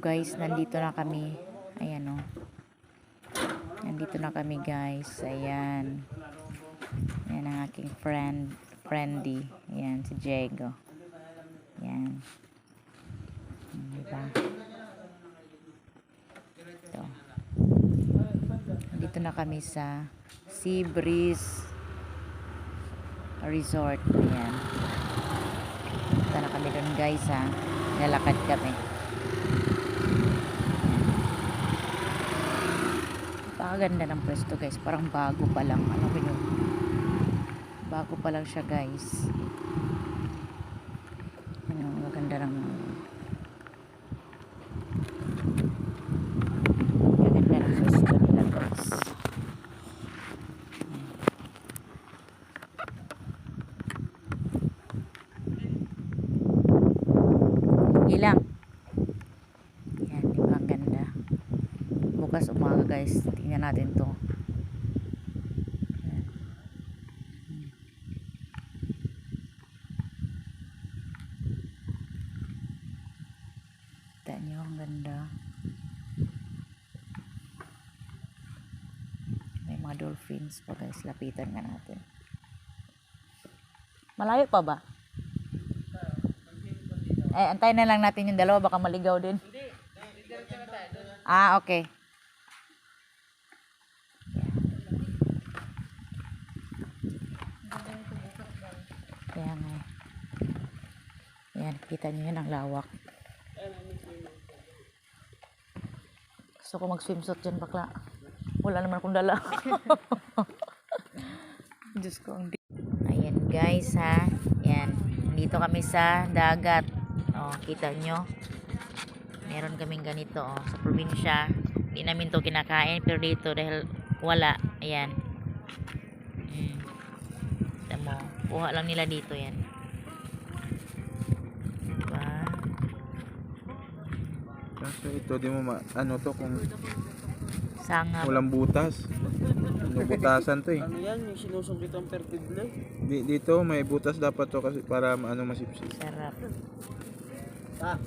guys, nandito na kami. Ayan o. Nandito na kami guys. Ayan. Ayan ang aking friendy. Ayan, si Diego. Ayan. Diba? Ito. Nandito na kami sa Sea Breeze Resort. Ayan. Punta na kami doon guys ha. Lalakad kami. Napakaganda ng pwesto guys. Parang bago pa lang. Ano ba yun? Bago pa lang siya guys. Ano, maganda ng maganda ng pwesto nila guys. Ilang. Yan, di ba ang ganda? Bukas umaga guys, tingnan natin to. Tignan nyo, ang ganda. May mga dolphins pa guys, lapitan nga natin. Malayo pa ba? Eh, antayin na lang natin yung dalawa, baka maligaw din. Ah, okay. Kaya nga. Ayan, kita nyo yun ang lawak. Gusto ko mag-swimsuit dyan bakla. Wala naman akong dala. Diyos ko. Ayan guys ha. Ayan. Dito kami sa dagat. O, kita nyo. Meron kaming ganito o. Sa probinsya. Hindi namin to kinakain. Pero dito dahil wala. Ayan. Tama. Kuha lang nila dito yan. Diba? Kaso ito di mo ano to kung Sangap. walang butas. Butasan to eh. Ano yan? Yung sinusungkit ang perfidle? Dito may butas dapat to kasi para ano masipsip. Sarap. Ah.